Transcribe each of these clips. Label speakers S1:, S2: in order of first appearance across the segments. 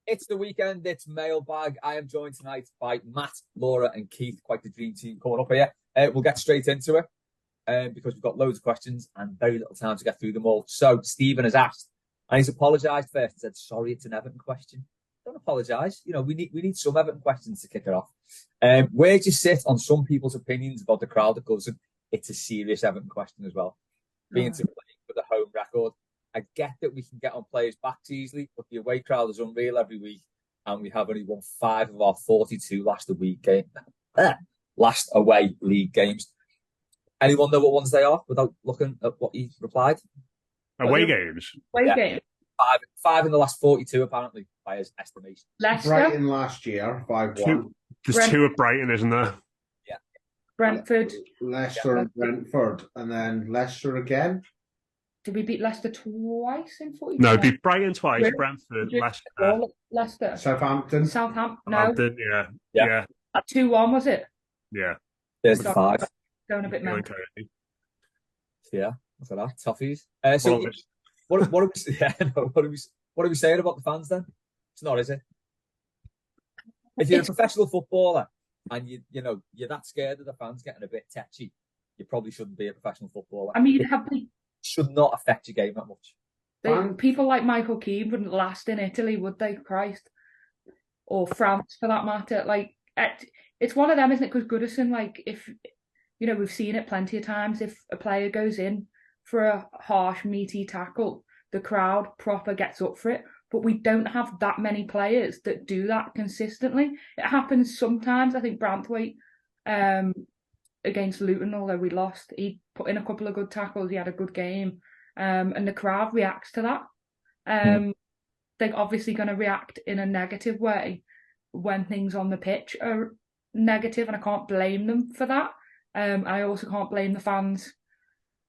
S1: It's the weekend. It's Mailbag. I am joined tonight by Matt, Laura, and Keith. Quite the dream team coming up here. We'll get straight into it because we've got loads of questions and very little time to get through them all. So Stephen has asked, and he's apologised first and said, "Sorry, it's an Everton question." Don't apologise. You know, we need some Everton questions to kick it off. Where do you sit on some people's opinions about the crowd at Goodison? It's a serious Everton question as well. Being to play with a home record. I get that we can get on players' backs easily, but the away crowd is unreal every week, and we have only won 5 of our 42 last away league games. Anyone know what ones they are without looking at what he replied?
S2: Away games?
S3: Away games.
S1: 5 in the last 42, apparently, by his estimation.
S3: Leicester.
S4: Brighton last year, 5-1.
S2: There's 2 at Brighton, isn't there?
S1: Yeah.
S3: Brentford.
S4: Leicester and Brentford, and then Leicester again.
S3: Did we beat Leicester twice in 42?
S2: No, beat Brighton twice,
S3: Really?
S2: Brentford,
S3: Leicester.
S4: Southampton.
S3: No.
S2: Yeah.
S3: At 2-1, was it?
S2: Yeah.
S1: There's the 5.
S3: Going a bit mental.
S1: Yeah, look at that. Toughies. What are we saying about the fans then? It's not, is it? If you're a professional footballer and you're that scared of the fans getting a bit tetchy, you probably shouldn't be a professional footballer.
S3: I mean,
S1: should not affect your game that much.
S3: People like Michael Keane wouldn't last in Italy, would they? Christ. Or France, for that matter. Like, it's one of them, isn't it? Because Goodison, like, if, we've seen it plenty of times, if a player goes in for a harsh, meaty tackle, the crowd proper gets up for it. But we don't have that many players that do that consistently. It happens sometimes. I think Branthwaite, against Luton, although we lost, he put in a couple of good tackles, he had a good game, and the crowd reacts to that. They're obviously going to react in a negative way when things on the pitch are negative, and I can't blame them for that. I also can't blame the fans,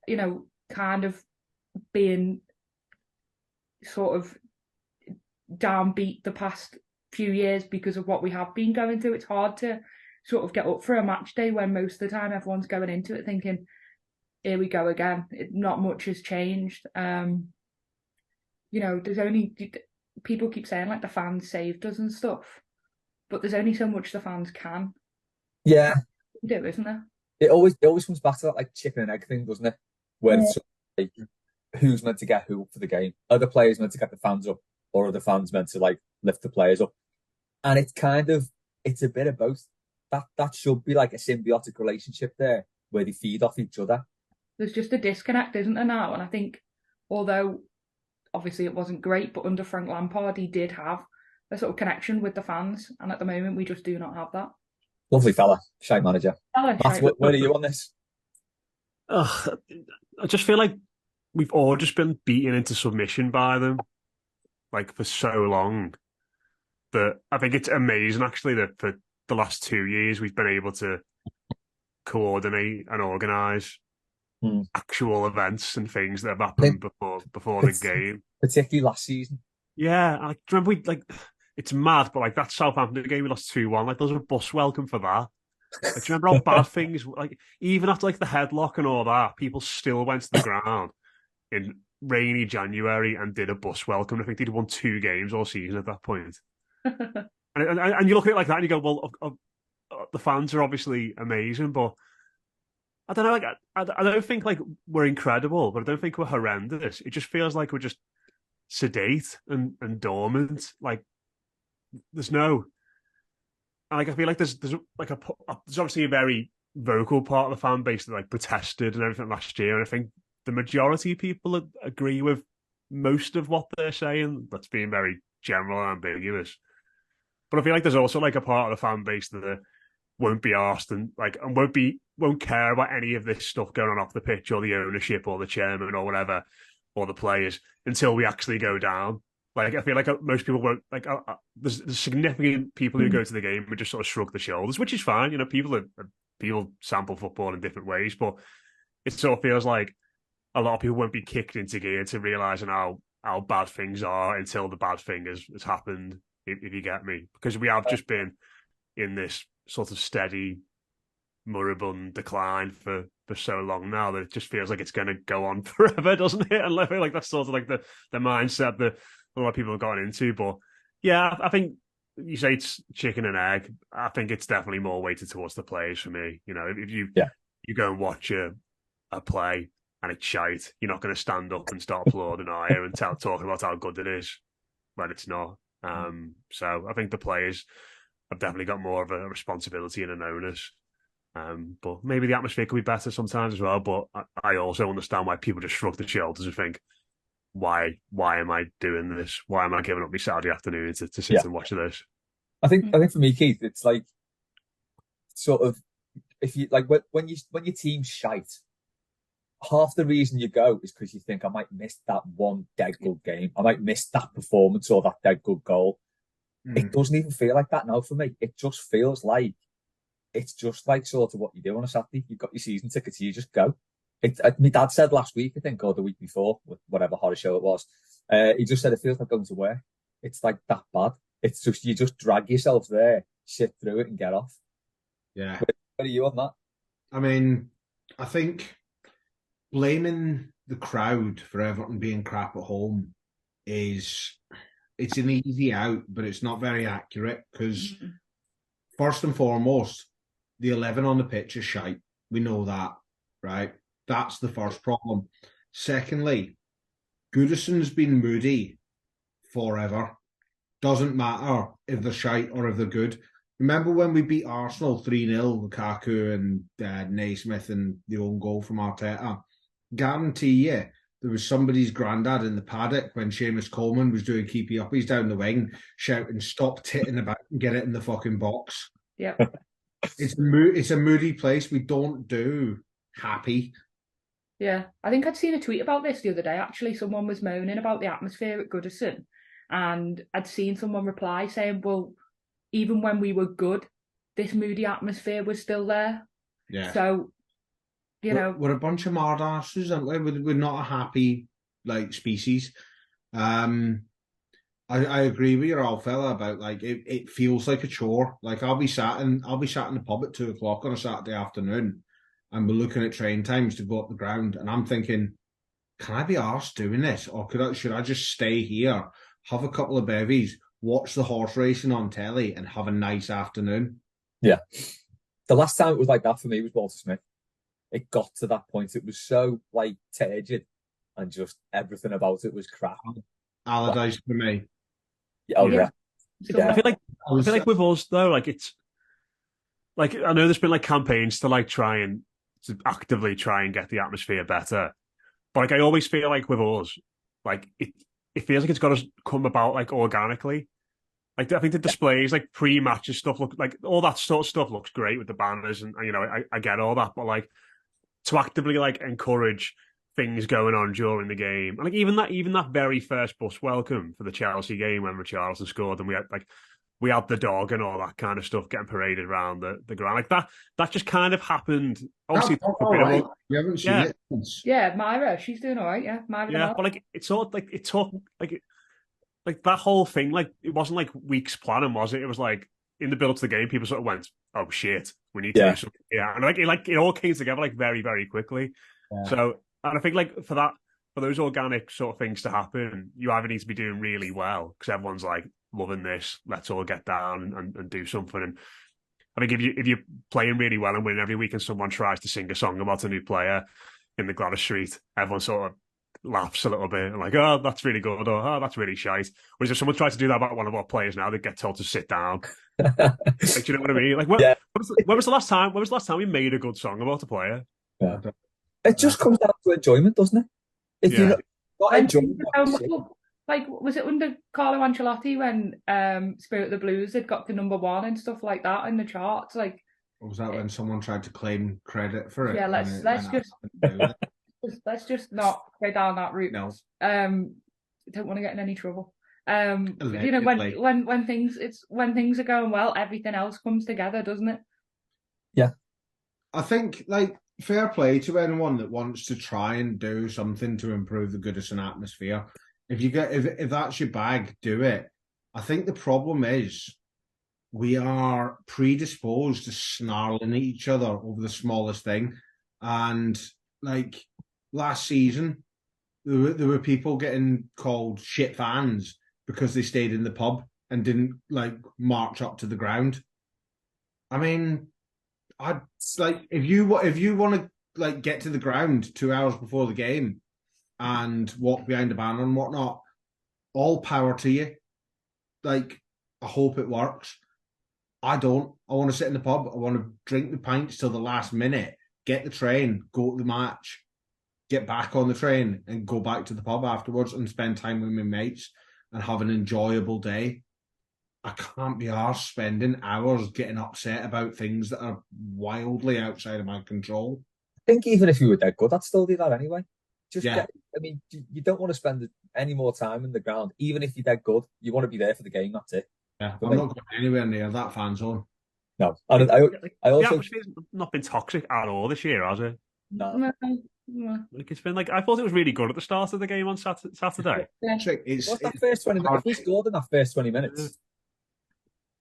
S3: kind of being sort of downbeat the past few years because of what we have been going through. It's hard to sort of get up for a match day when most of the time everyone's going into it thinking, here we go again. Not much has changed. There's only, people keep saying like the fans saved us and stuff, but there's only so much the fans can do, isn't there?
S1: It always comes back to that like chicken and egg thing, doesn't it? When it's like, who's meant to get who up for the game? Are the players meant to get the fans up, or are the fans meant to like lift the players up? And it's a bit of both. That should be like a symbiotic relationship there where they feed off each other.
S3: There's just a disconnect, isn't there, now? And I think, although obviously it wasn't great, but under Frank Lampard, he did have a sort of connection with the fans. And at the moment, we just do not have that.
S1: Lovely fella, shite manager. Matt, where are you on this?
S2: I just feel like we've all just been beaten into submission by them, like, for so long, that I think it's amazing, actually, that for the last 2 years we've been able to coordinate and organise actual events and things that have happened before the game.
S1: Particularly last season.
S2: Yeah, I remember it's mad, but like that Southampton game we lost 2-1, like there was a bus welcome for that. Like, do you remember how bad things, like even after like the headlock and all that, people still went to the ground in rainy January and did a bus welcome. I think they'd won 2 games all season at that point. And you look at it like that and you go, well, the fans are obviously amazing, but I don't know, like I don't think like we're incredible, but I don't think we're horrendous. It just feels like we're just sedate and dormant. Like there's no, and like I feel like there's obviously a very vocal part of the fan base that like protested and everything last year, and I think the majority of people agree with most of what they're saying. That's being very general and ambiguous. But I feel like there's also like a part of the fan base that won't be asked and won't care about any of this stuff going on off the pitch or the ownership or the chairman or whatever or the players until we actually go down. Like I feel like most people won't like. There's significant people who go to the game and just sort of shrug their shoulders, which is fine. You know, people sample football in different ways, but it sort of feels like a lot of people won't be kicked into gear to realising how bad things are until the bad thing has happened. If you get me, because we have just been in this sort of steady, moribund decline for so long now that it just feels like it's going to go on forever, doesn't it? And I feel like that's sort of like the mindset that a lot of people have gotten into. But Yeah, I think you say it's chicken and egg. I think it's definitely more weighted towards the players for me. You know, if you go and watch a play and it's shite, you're not going to stand up and start applauding, are you, and talking about how good it is when it's not. So I think the players have definitely got more of a responsibility and an onus. But maybe the atmosphere could be better sometimes as well. But I also understand why people just shrug their shoulders and think, why am I doing this? Why am I giving up my Saturday afternoon to sit and watch this?
S1: I think for me, Keith, it's like sort of if you like when your team's shite, half the reason you go is because you think I might miss that one dead good game. I might miss that performance or that dead good goal. It doesn't even feel like that now for me. It just feels like it's just like sort of what you do on a Saturday. You've got your season tickets, you just go. My dad said last week, I think, or the week before, with whatever horror show it was, he just said it feels like going to work. It's like that bad. It's just, you just drag yourself there, sit through it and get off.
S4: Yeah.
S1: Where are you on that?
S4: I mean, I think blaming the crowd for Everton being crap at home it's an easy out, but it's not very accurate because first and foremost, the 11 on the pitch is shite. We know that, right? That's the first problem. Secondly, Goodison's been moody forever. Doesn't matter if they're shite or if they're good. Remember when we beat Arsenal 3-0, Lukaku and Naismith and the own goal from Arteta? Guarantee you there was somebody's granddad in the paddock when Seamus Coleman was doing keepy uppies down the wing, shouting, "Stop titting about and get it in the fucking box."
S3: Yeah.
S4: It's a moody place. We don't do happy.
S3: Yeah, I think I'd seen a tweet about this the other day. Actually, someone was moaning about the atmosphere at Goodison, and I'd seen someone reply saying, "Well, even when we were good, this moody atmosphere was still there."
S4: Yeah.
S3: So,
S4: we're a bunch of mardasses, aren't we? We're not a happy species. I agree with your old fella about it feels like a chore. Like I'll be sat in the pub at 2:00 on a Saturday afternoon, and we're looking at train times to go up the ground, and I'm thinking, can I be arsed doing this, or should I just stay here, have a couple of bevies, watch the horse racing on telly, and have a nice afternoon?
S1: Yeah, the last time it was like that for me was Walter Smith. It got to that point. It was so turgid, and just everything about it was crap.
S4: Allardyce for me.
S1: Oh yeah.
S2: I feel like with us though, it's I know there's been campaigns to actively try and get the atmosphere better, but I always feel like with us, it feels like it's got to come about organically. I think the displays, pre-matches stuff, look all that sort of stuff looks great with the banners, and I get all that, but to actively encourage things going on during the game, and even that very first bus welcome for the Chelsea game when Richarlison scored, and we had the dog and all that kind of stuff getting paraded around the ground that just kind of happened. Obviously,
S4: right. You haven't seen it since.
S3: Yeah, Myra, she's doing all right. Yeah, Myra.
S2: Yeah, but it's all it took that whole thing. It wasn't weeks planning, was it? It was in the build up to the game, people sort of went, "Oh shit, we need to do something." Yeah, and it all came together very very quickly. Yeah. So, and I think for those organic sort of things to happen, you either need to be doing really well because everyone's loving this. Let's all get down and do something. And I think if you're playing really well and winning every week, and someone tries to sing a song about a new player in the Gladys Street, everyone sort of laughs a little bit and "Oh, that's really good," or "Oh, that's really shite." Whereas if someone tried to do that about one of our players now, they get told to sit down. Do you know what I mean? When was the last time we made a good song about a player?
S1: Yeah. It just comes down to enjoyment, doesn't it? If you're not enjoying
S3: was it under Carlo Ancelotti when Spirit of the Blues had got to #1 and stuff like that in the charts?
S4: Or was that when someone tried to claim credit for it?
S3: Yeah, let's just not go down that route.
S4: No.
S3: Don't want to get in any trouble. When things are going well, everything else comes together, doesn't it?
S1: Yeah.
S4: I think fair play to anyone that wants to try and do something to improve the Goodison atmosphere. If that's your bag, do it. I think the problem is we are predisposed to snarling at each other over the smallest thing. And last season, there were people getting called shit fans because they stayed in the pub and didn't march up to the ground. I mean, I'd if you want to get to the ground 2 hours before the game and walk behind the banner and whatnot, all power to you. I hope it works. I don't. I want to sit in the pub. I want to drink the pints till the last minute, get the train, go to the match, get back on the train and go back to the pub afterwards and spend time with my mates and have an enjoyable day. I can't be arsed spending hours getting upset about things that are wildly outside of my control.
S1: I think even if you were dead good, I'd still do that anyway.
S4: Yeah.
S1: You don't want to spend any more time in the ground. Even if you're dead good, you want to be there for the game, that's it.
S4: Yeah, I'm not going anywhere near that fan zone.
S1: No. I also...
S2: The atmosphere's not been toxic at all this year, has it?
S1: No.
S2: It's been I thought it was really good at the start of the game on Saturday.
S1: What's that first 20 minutes? If we scored in that first 20 minutes,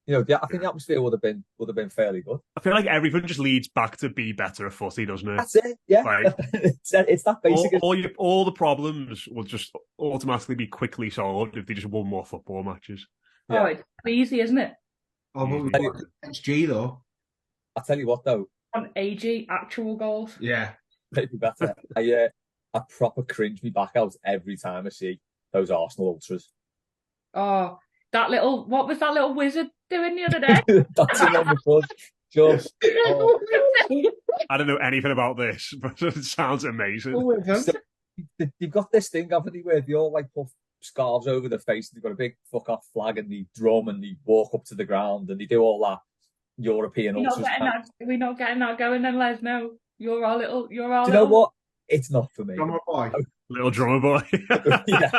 S1: I think the atmosphere would have been fairly good. I
S2: feel like everything just leads back to be better at footy, doesn't it?
S1: That's it. Yeah, it's that basic.
S2: All the problems will just automatically be quickly solved if they just won more football matches.
S3: Yeah. Oh, it's easy, isn't it?
S4: Oh, but it's G though.
S1: I'll tell you what though.
S3: On AG actual goals.
S4: Yeah,
S1: maybe better. I proper cringe me back out every time I see those Arsenal ultras.
S3: Oh, what was that little wizard doing the other day?
S1: Dancing on the front. Just. Oh.
S2: I don't know anything about this, but it sounds amazing.
S1: So, they've got this thing, haven't they, where they all puff scarves over their face and they've got a big fuck off flag and they drum and they walk up to the ground and they do all that European ultras.
S3: We're not getting that going then, Les. No, you're our little.
S1: Do you know what? It's not for me.
S4: Drummer boy.
S2: Little drummer boy.
S1: Yeah.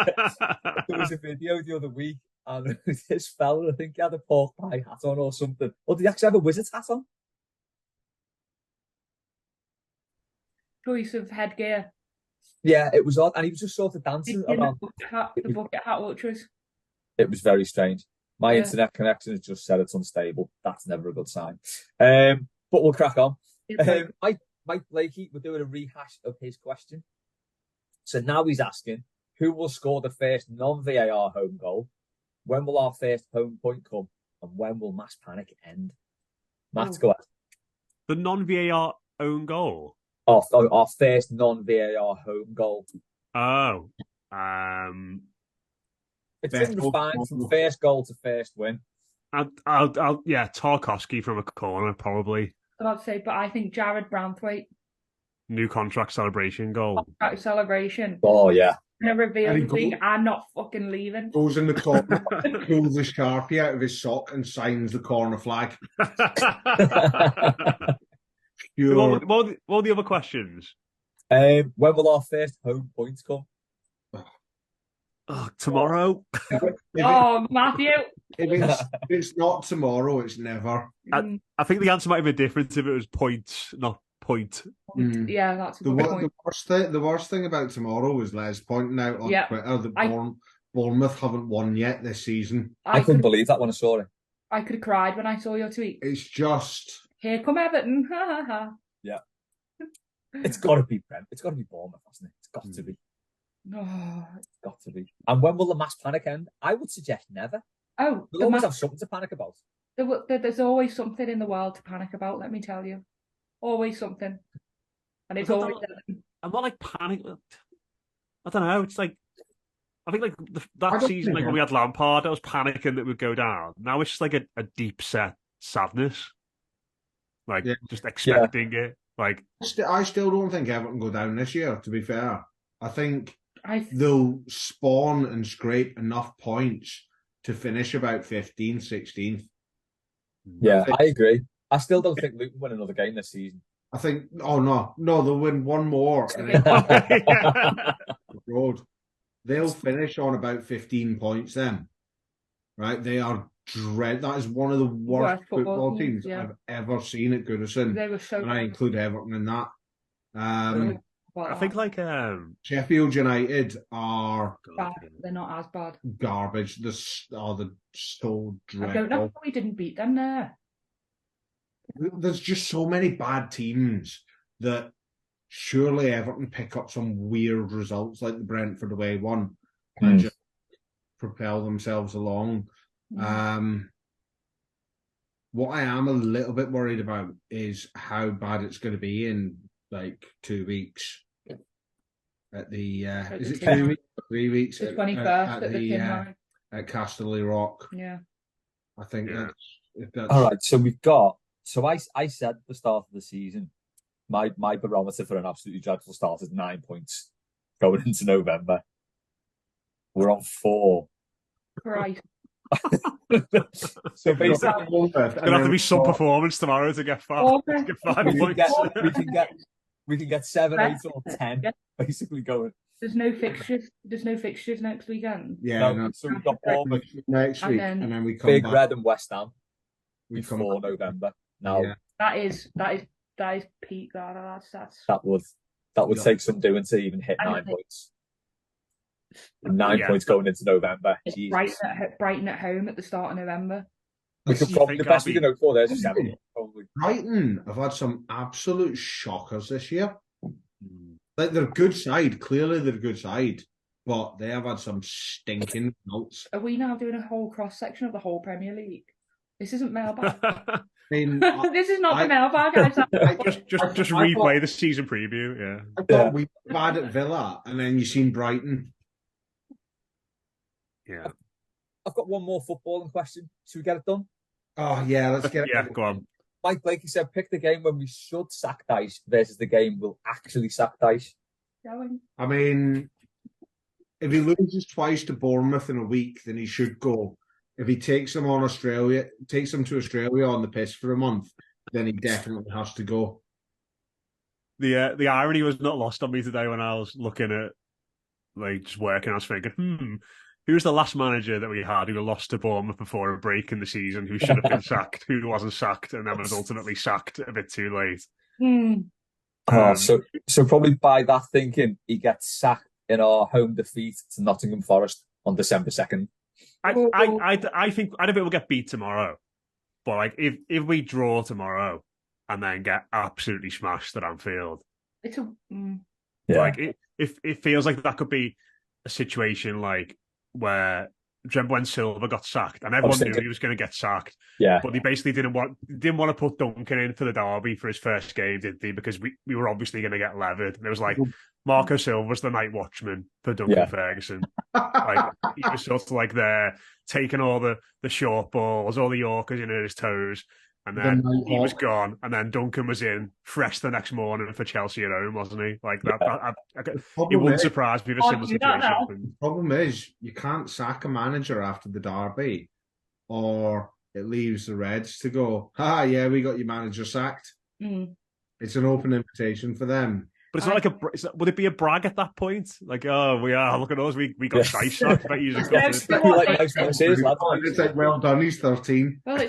S1: There was a video the other week and this fella, I think he had a pork pie hat on or something. Or did he actually have a wizard's hat on?
S3: Choice of headgear.
S1: Yeah, it was odd, and he was just sort of dancing around.
S3: The bucket hat ultras.
S1: It was very strange. My internet connection has just said it's unstable. That's never a good sign. But we'll crack on. Mike Blakey, we're doing a rehash of his question. So now he's asking, who will score the first non-VAR home goal? When will our first home point come? And when will mass panic end? Matt, go ahead.
S2: The non-VAR own goal?
S1: Our first non-VAR home goal.
S2: Oh.
S1: It's in the spine from first goal to first win.
S2: Tarkowski from a corner, probably.
S3: I'd say, but I think Jared Branthwaite.
S2: New contract celebration goal.
S3: Contract celebration.
S1: Oh, yeah.
S3: And a reveal thing, I'm not fucking leaving.
S4: Goes in the corner, pulls the Sharpie out of his sock and signs the corner flag.
S2: What are the other questions?
S1: When will our first home points come?
S2: Tomorrow.
S3: Matthew.
S4: If it's not tomorrow, it's never.
S2: I think the answer might have been different if it was points, not point.
S3: Yeah, that's a good point.
S4: The worst thing about tomorrow was Les pointing out on Twitter that Bournemouth haven't won yet this season.
S1: I couldn't believe that when I saw it.
S3: I could have cried when I saw your tweet.
S4: It's just...
S3: Here come Everton.
S1: Yeah. It's got to be It's got to be Bournemouth, hasn't it? It's got to be. It's got to be. And when will the mass panic end? I would suggest never.
S3: Oh,
S1: we'll always have something to panic about.
S3: There's always something in the world to panic about, let me tell you. Always something. And it's always...
S2: I'm not panic. I don't know. It's I think that season, when we had Lampard, I was panicking that we'd go down. Now it's just a deep set sadness. Just expecting it.
S4: I still don't think Everton go down this year, to be fair. I think they'll spawn and scrape enough points to finish about 15th, 16th.
S1: Yeah, I agree. I still don't think Luton win another game this season.
S4: I think, no, they'll win one more. Road. They'll finish on about 15 points then. Right? They are that is one of the worst football teams I've ever seen at Goodison.
S3: They were so
S4: and I include Everton in that.
S2: I think
S4: Sheffield United are
S3: bad. They're not as bad.
S4: Garbage. They're so dreadful.
S3: I don't know how we didn't beat them there.
S4: There's just so many bad teams that surely Everton pick up some weird results like the Brentford away one and just propel themselves along. What I am a little bit worried about is how bad it's going to be in like 2 weeks. At the is it 2 weeks? 3 weeks?
S3: The 21st at the Tin Line.
S4: At Casterly Rock.
S3: Yeah.
S4: I think that's
S1: all right. So we've got. So I said at the start of the season, my barometer for an absolutely dreadful start is 9 points going into November. We're on 4.
S3: Right.
S1: So basically,
S2: it's gonna have to be some performance tomorrow to get 5 points.
S1: We can get 7, 8, or 10 basically going.
S3: There's no fixtures. There's no fixtures next weekend.
S4: Yeah,
S1: no, so we've got Bournemouth
S4: next week, and then we come
S1: Big
S4: back.
S1: Red and West Ham before November. Now
S3: that is peak.
S1: That would take some doing to even hit 9 points. And 9 points going into November.
S3: Brighton at home at the start of November.
S1: We could probably the best we can hope for there is 7. Probably.
S4: Brighton have had some absolute shockers this year. Like they're a good side. Clearly, they're a good side, but they have had some stinking results.
S3: Are we now doing a whole cross section of the whole Premier League? This isn't Mailbag.
S4: I mean,
S3: this is not the Mailbag.
S2: Just replay the season preview. Yeah,
S4: I thought we were bad at Villa, and then you seen Brighton.
S2: Yeah,
S1: I've got one more footballing question. Should we get it done?
S4: Oh yeah, let's get it.
S2: Yeah, go on.
S1: Mike Blakey said, pick the game when we should sack Dice versus the game we'll actually sack Dice.
S4: I mean, if he loses twice to Bournemouth in a week, then he should go. If he takes them to Australia on the piss for a month, then he definitely has to go.
S2: The irony was not lost on me today when I was looking at just working. I was thinking, who's the last manager that we had who lost to Bournemouth before a break in the season, who should have been sacked, who wasn't sacked, and then was ultimately sacked a bit too late?
S1: So probably by that thinking, he gets sacked in our home defeat to Nottingham Forest on December 2nd.
S2: I think we'll get beat tomorrow, but if we draw tomorrow and then get absolutely smashed at Anfield, it feels like that could be a situation where remember when Silva got sacked and everyone knew he was going to get sacked.
S1: Yeah.
S2: But they basically didn't want to put Duncan in for the derby for his first game, did they? Because we were obviously going to get levered. And it was like Marco Silva's the night watchman for Duncan Ferguson. He was sort of there taking all the short balls, all the Yorkers in at his toes. And then he was gone, and then Duncan was in fresh the next morning for Chelsea at home, wasn't he? It wouldn't surprise me if a similar situation happened.
S4: The problem is, you can't sack a manager after the derby, or it leaves the Reds to go, we got your manager sacked. It's an open invitation for them.
S2: But it's not would it be a brag at that point? Look at us, we got Dice sacked.
S4: It's like, well done, he's 13.
S3: Well,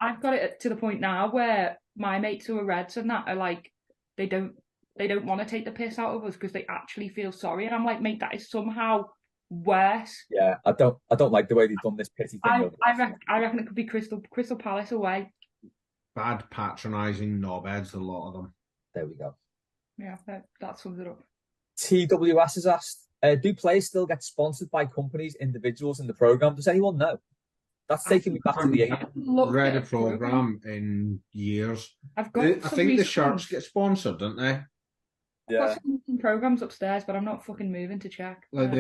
S3: I've got it to the point now where my mates who are Reds and that are they don't want to take the piss out of us because they actually feel sorry, and I'm like, mate, that is somehow worse.
S1: Yeah, I don't like the way they've done this pity thing.
S3: I reckon it could be Crystal Palace away.
S4: Bad patronising knobheads, a lot of them.
S1: There we go.
S3: Yeah, that sums it up.
S1: TWS has asked, do players still get sponsored by companies, individuals in the programme? Does anyone know? That's taking me back to the 80s.
S4: I've read a programme in years. I think the Sharks get sponsored, don't they?
S3: Yeah. I've got some programmes upstairs, but I'm not fucking moving to check.
S2: There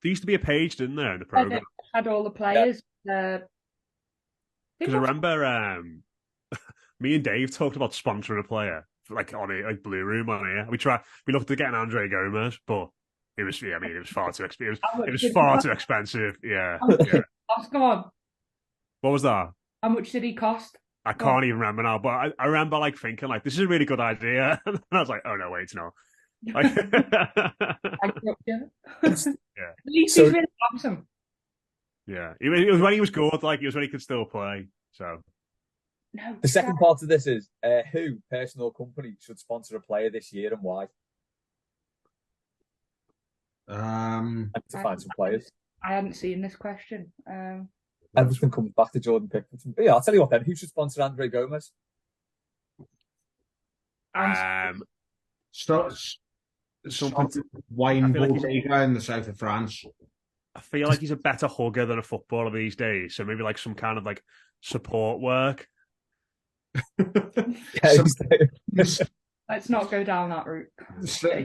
S2: used to be a page, didn't there, in the programme?
S3: Had all the players.
S2: Because I remember me and Dave talked about sponsoring a player. On a Blue Room on here. We looked at getting Andre Gomez, but it was far too expensive. It was far too expensive. Yeah.
S3: Come on.
S2: What was that?
S3: How much did he cost?
S2: I can't even remember now, but I remember thinking this is a really good idea. And I was like, oh no, wait, no.
S3: At least he's really awesome.
S2: Yeah. It was when he was good, it was when he could still play. So
S1: No, the second part of this is who, person or company, should sponsor a player this year and why? I need to find some players.
S3: I haven't seen this question.
S1: Everything comes back to Jordan Pickford. But yeah, I'll tell you what then. Who should sponsor Andre Gomez?
S4: Something wine bodega in the south of France.
S2: I feel like he's a better hugger than a footballer these days. So maybe like some kind of like support work.
S1: Yeah,
S3: Let's not go down that route.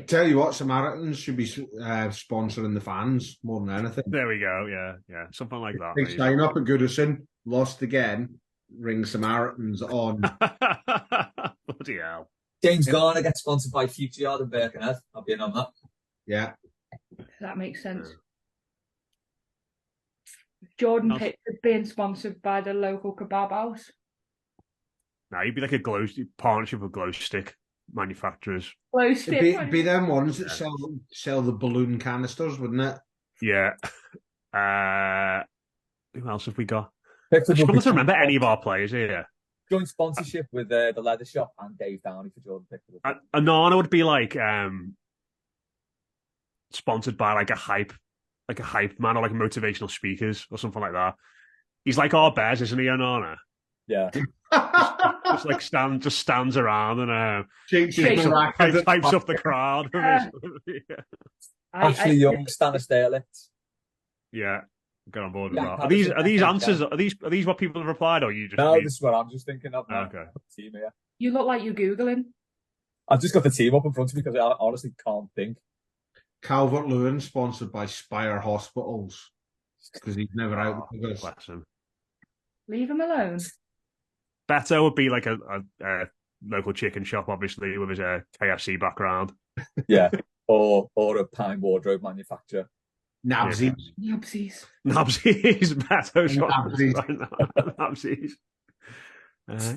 S4: Tell you what, Samaritans should be sponsoring the fans more than anything.
S2: There we go. Yeah, something like that.
S4: They sign up at Goodison, lost again, ring Samaritans on.
S2: Bloody hell.
S1: James Garner gets sponsored by Future Yard and Birkenhead. I'll be in on that.
S4: Yeah.
S3: That makes sense. Jordan Pickford being sponsored by the local kebab house.
S2: No, you'd be like a glow partnership with glow stick manufacturers.
S3: Glow stick.
S4: It'd be them ones that sell the balloon canisters, wouldn't it?
S2: Yeah. Who else have we got? I
S1: Pickford
S2: struggle to remember any of our players here.
S1: Joint sponsorship with the leather shop and Dave Downey for Jordan Pickford.
S2: Anana would be like sponsored by like a hype man or like motivational speakers or something like that. He's like our Bez, isn't he, Anana?
S1: Yeah.
S2: just like stands around and types up the crowd.
S3: Yeah.
S1: Ashley Young, Stannis Derlitz.
S2: Yeah, get on board with that. Are these answers? Are these what people have replied, or you just?
S1: No, this is what I'm just thinking of.
S2: Okay.
S1: Team here.
S3: You look like you're googling.
S1: I've just got the team up in front of me because I honestly can't think.
S4: Calvert-Lewin sponsored by Spire Hospitals because he's never out with us.
S3: Leave him alone.
S2: Beto would be like a local chicken shop, obviously, with his KFC background.
S1: Yeah, or a pine wardrobe manufacturer.
S4: Nabsies.
S2: Nabsies. Beto shop. Nabsies.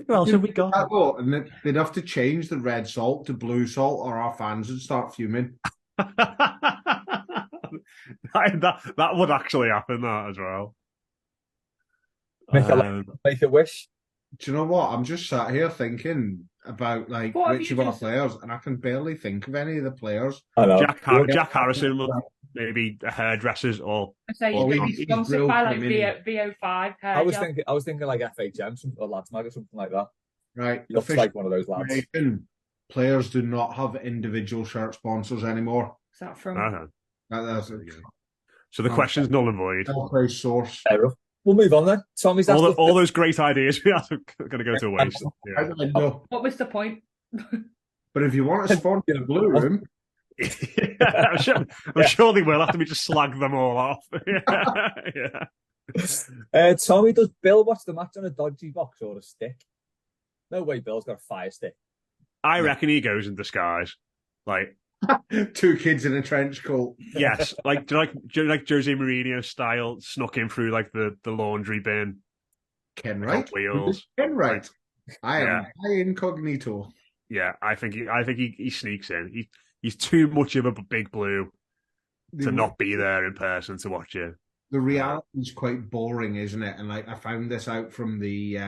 S2: Who else have we got?
S4: And they'd have to change the red salt to blue salt, or our fans would start fuming.
S2: that would actually happen, that as well.
S1: Make a wish.
S4: Do you know what? I'm just sat here thinking about like which of our players, and I can barely think of any of the players.
S1: I know.
S2: Jack Harrison, maybe hairdressers, or
S3: he's sponsored by like VO5.
S1: I was thinking like FHM or Lads Mag or something like that.
S4: Right,
S1: he looks like one of those lads.
S4: Players do not have individual shirt sponsors anymore.
S3: Is that from?
S2: So the question's null and void.
S4: Okay, source.
S1: We'll move on then. Tommy's
S2: all those great ideas we are going to go to waste.
S3: Yeah. What was the point?
S4: But if you want to sponsor the Blue Room,
S2: I'm sure they will after we just slag them all off.
S1: Tommy, does Bill watch the match on a dodgy box or a stick? No way, Bill's got a fire stick.
S2: I reckon he goes in disguise, like.
S4: Two kids in a trench coat.
S2: Yes, like like Jose Mourinho style, snuck in through like the laundry bin.
S4: Ken Wright.
S2: Wheels.
S4: Ken Wright. I am incognito.
S2: Yeah, I think he sneaks in. He's too much of a big blue to not be there in person to watch it.
S4: The reality is quite boring, isn't it? And like I found this out from the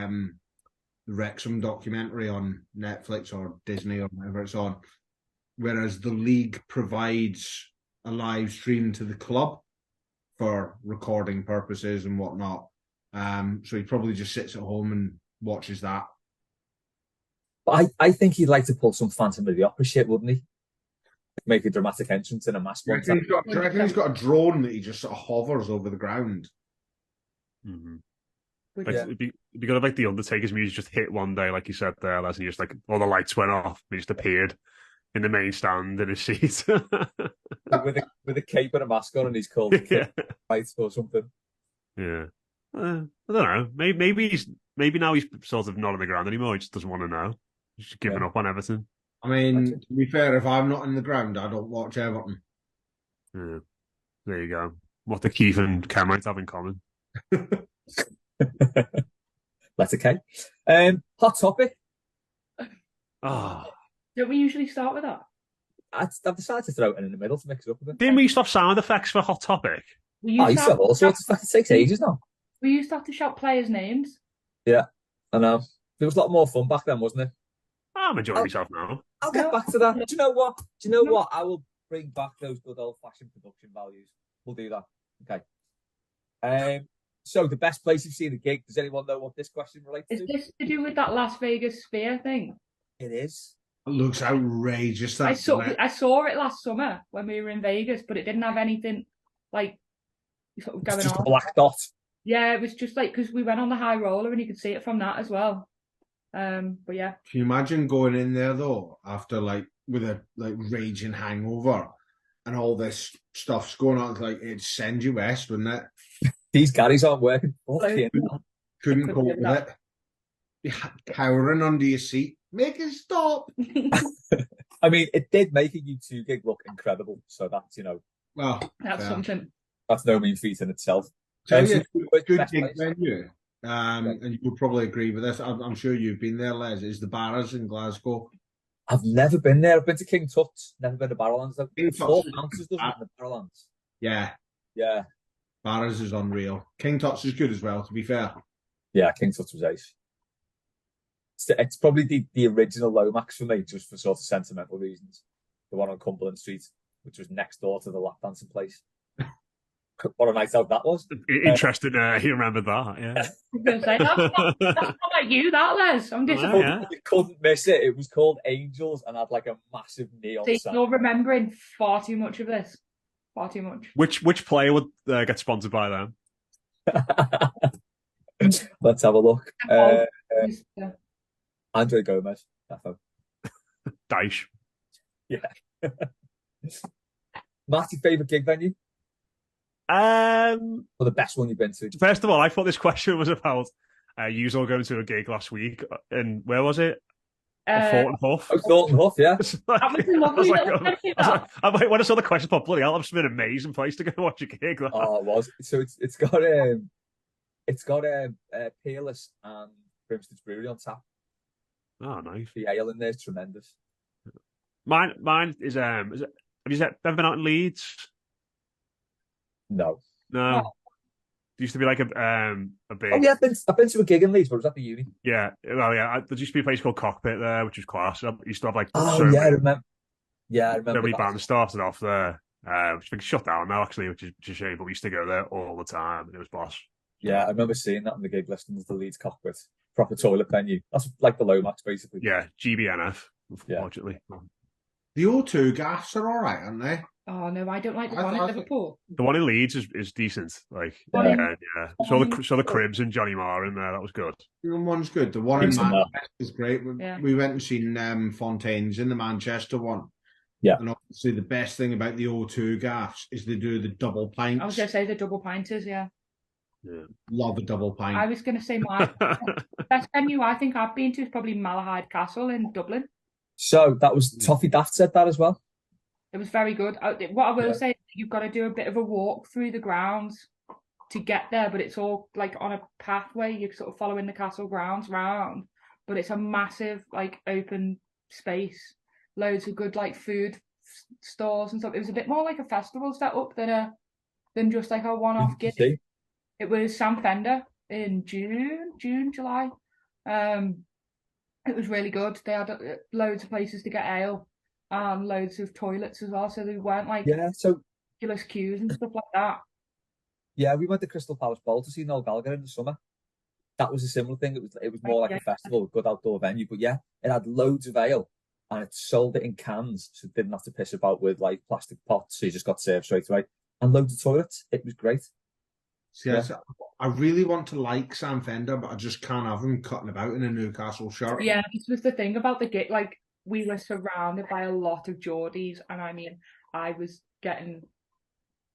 S4: Wrexham documentary on Netflix or Disney or whatever it's on. Whereas the league provides a live stream to the club for recording purposes and whatnot. So he probably just sits at home and watches that.
S1: But I think he'd like to pull some Phantom of the Opera shit, wouldn't he? Make a dramatic entrance in a mask.
S4: I reckon he's got a drone that he just sort of hovers over the ground.
S2: Mm-hmm. Like, it'd be good if like the Undertaker's music just hit one day, like you said there, Les, and just like all the lights went off, and he just appeared in the main stand in his seat
S1: with a cape and a mask on, and he's called Fight or something.
S2: Yeah, I don't know. Maybe now he's sort of not on the ground anymore. He just doesn't want to know. He's just giving up on Everton.
S4: I mean, to be fair, if I'm not in the ground, I don't watch Everton.
S2: Yeah. There you go. What do Keith and Cameron have in common?
S1: Letter K. Hot topic.
S3: Don't we usually start with that?
S1: I've decided to throw it in the middle to mix it up a bit.
S2: Didn't we stop sound effects for Hot Topic?
S1: I used to have all sorts of stuff. It takes ages now.
S3: We used to have to shout players' names.
S1: Yeah, I know. It was a lot more fun back then, wasn't it?
S2: I'm enjoying myself now.
S1: I'll get back to that. Do you know what? I will bring back those good old-fashioned production values. We'll do that. Okay. So the best place you've seen a gig. Does anyone know what this question relates to?
S3: Is this to do with that Las Vegas Sphere thing?
S1: It is.
S4: It looks outrageous.
S3: I saw it last summer when we were in Vegas, but it didn't have anything like sort of
S1: It's
S3: going
S1: just a
S3: on.
S1: black dot.
S3: Yeah, it was just like, because we went on the high roller and you could see it from that as well. But yeah.
S4: Can you imagine going in there though after with a raging hangover and all this stuff's going on? Like it'd send you west, wouldn't it?
S1: These Garys aren't working.
S4: Couldn't cope with it. You're cowering under your seat. Make it stop.
S1: I mean, it did make a U2 gig look incredible. So that's,
S4: Well,
S3: that's something.
S1: That's no mean feat in itself.
S4: Tell you, good gig venue. And you'll probably agree with this. I'm sure you've been there, Les. Is the Barras in Glasgow?
S1: I've never been there. I've been to King Tut's, never been to Barrowlands. Four ounces doesn't it, in the Barrowlands?
S4: Yeah. Barras is unreal. King Tut's is good as well, to be fair.
S1: Yeah, King Tut's was ace. It's probably the original Lomax for me, just for sort of sentimental reasons. The one on Cumberland Street, which was next door to the lap dancing place. What a night out that was.
S2: Interesting, you remember that, yeah.
S3: I was going to say, that's not like you, that, Les. I'm disappointed.
S1: Yeah. You couldn't miss it. It was called Angels and had like a massive neon sign. You're
S3: remembering far too much of this. Far too much.
S2: Which player would get sponsored by them?
S1: Let's have a look. Andre Gomez.
S2: Daesh.
S1: Yeah. Matt, your favourite gig venue? Or the best one you've been to?
S2: First of all, I thought this question was about you all going to a gig last week. And where was it? Thornton Huff.
S1: Oh, Thornton Huff, yeah.
S3: That was lovely.
S2: When I saw the question, I thought, bloody hell, that's been an amazing place to go watch a gig.
S1: Oh, it was. So it's got Peerless and Grimston's Brewery on tap.
S2: Oh, nice.
S1: The ale in there is tremendous.
S2: Mine is have you ever been out in Leeds?
S1: No.
S2: There used to be like a big.
S1: Oh yeah, I've been to a gig in Leeds, but it was at the uni.
S2: Yeah, well, yeah. There used to be a place called Cockpit there, which was class. I used to have like.
S1: I remember. Yeah, I remember.
S2: So many bands started off there. Which has been shut down now, actually, which is a shame. But we used to go there all the time, and it was boss.
S1: Yeah, I remember seeing that on the gig listing as the Leeds Cockpit, proper toilet venue. That's like the Lomax, basically.
S2: Yeah, GBNF, unfortunately.
S1: Yeah.
S4: The O2 gaffs are all right, aren't they?
S3: Oh no, I don't like the one in Liverpool.
S2: The one in Leeds is decent. Like, yeah. So the Cribs and Johnny Marr in there, that was good.
S4: The one's good. The one in Manchester is great. We went and seen Fontaine's in the Manchester one.
S1: Yeah.
S4: And obviously the best thing about the O2 gaffs is they do the double pints.
S3: I was going to say the double pinters, yeah.
S4: Love a double pint.
S3: I was going to say my best venue I think I've been to is probably Malahide Castle in Dublin.
S1: So that was Toffee Daft said that as well.
S3: It was very good. What I will say, you've got to do a bit of a walk through the grounds to get there, but it's all like on a pathway. You're sort of following the castle grounds round, but it's a massive like open space, loads of good like food stores and stuff. It was a bit more like a festival set up than just like a one-off gig. It was Sam Fender in July. It was really good. They had loads of places to get ale and loads of toilets as well, so they weren't like ridiculous queues and stuff like that.
S1: Yeah, we went to Crystal Palace Bowl to see Noel Gallagher in the summer. That was a similar thing. It was more like a festival, a good outdoor venue, but yeah, it had loads of ale and it sold it in cans, so it didn't have to piss about with like plastic pots, so you just got served straight away. And loads of toilets. It was great.
S4: I really want to like Sam Fender, but I just can't have him cutting about in a Newcastle shirt.
S3: Yeah, this was the thing about the gig. Like, we were surrounded by a lot of Geordies, and I mean, I was getting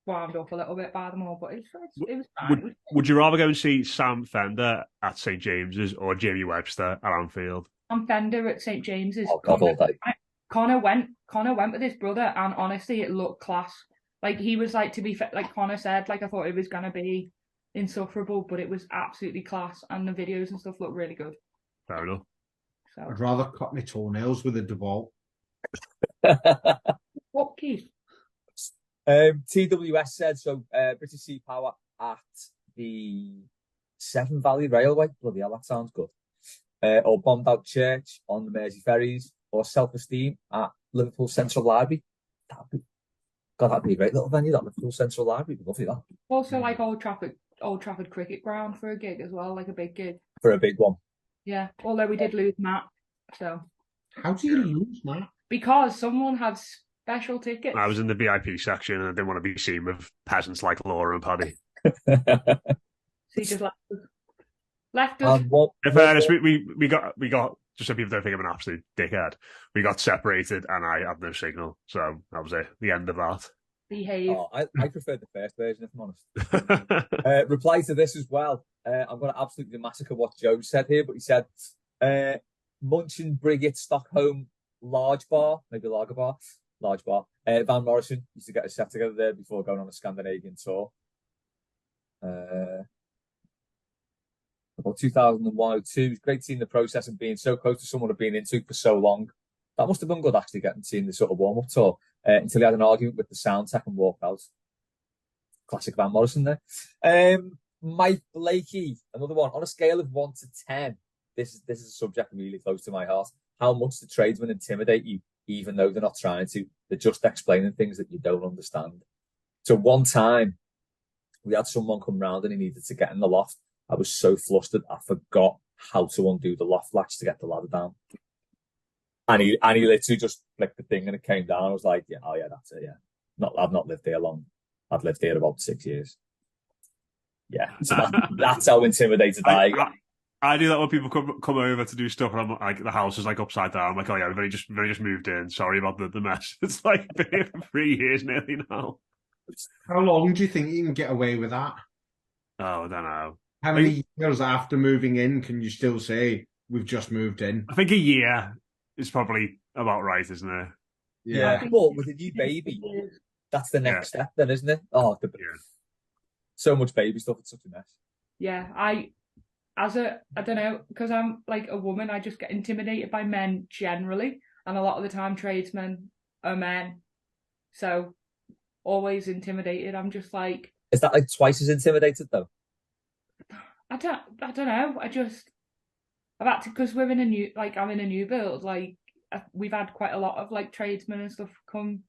S3: wound up a little bit by them all, but it was fine.
S2: Would you rather go and see Sam Fender at St James's or Jamie Webster at Anfield?
S3: Sam Fender at St James's.
S1: Oh, God, all day.
S3: Connor went with his brother, and honestly, it looked class. Like, he was like, to be fair, like Connor said, like, I thought it was going to be insufferable, but it was absolutely class, and the videos and stuff looked really good.
S2: Fair enough.
S3: So.
S4: I'd rather cut my toenails with a DeWalt.
S3: What, Keith?
S1: TWS said, British Sea Power at the Severn Valley Railway. Bloody hell, that sounds good. Or Bombed Out Church on the Mersey Ferries, or Self-Esteem at Liverpool Central Library. That'd be a great little venue, that Liverpool Central Library. Lovely, that.
S3: Also, like Old Trafford Cricket Ground for a gig as well, like a big gig.
S1: For a big one.
S3: Yeah, although we did lose Matt, so.
S4: How do you lose Matt?
S3: Because someone had special tickets.
S2: I was in the VIP section and I didn't want to be seen with peasants like Laura and Paddy.
S3: So he just left us.
S2: In fairness, we got just so people don't think I'm an absolute dickhead. We got separated, and I had no signal, so that was it. The end of that.
S3: Behave.
S1: Oh, I preferred the first version, if I'm honest. Reply to this as well. I'm going to absolutely massacre what Joe said here, but he said, Munchen, Brigitte, Stockholm, large bar, maybe lager bar, large bar. Van Morrison used to get a set together there before going on a Scandinavian tour. About 2001 or 2. It was great seeing the process and being so close to someone I've been into for so long. That must have been good, actually, getting to see the sort of warm-up tour until he had an argument with the sound tech and walked out. Classic Van Morrison there. Mike Blakey, another one. On a scale of 1 to 10, this is a subject really close to my heart. How much do tradesmen intimidate you, even though they're not trying to? They're just explaining things that you don't understand. So one time, we had someone come round and he needed to get in the loft. I was so flustered, I forgot how to undo the loft latch to get the ladder down. And he literally just flicked the thing and it came down. I was like, yeah, oh yeah, that's it, yeah. I've not lived here long. I've lived here about 6 years. Yeah, so that's how intimidated I get.
S2: I do that when people come over to do stuff and I'm like, the house is like upside down. I'm like, oh yeah, we've only just moved in. Sorry about the mess. It's like been here for 3 years nearly now.
S4: How long do you think you can get away with that?
S2: Oh, I don't know.
S4: How many years after moving in can you still say we've just moved in?
S2: I think a year is probably about right, isn't it?
S1: Yeah. But with a new baby, that's the next step then, isn't it? Oh, so much baby stuff. It's such a mess.
S3: Yeah, I don't know, because I'm like a woman, I just get intimidated by men generally. And a lot of the time tradesmen are men. So always intimidated. I'm just like...
S1: Is that like twice as intimidated though?
S3: I don't know. I've had to, because we're in a new, like I'm in a new build, like we've had quite a lot of like tradesmen and stuff come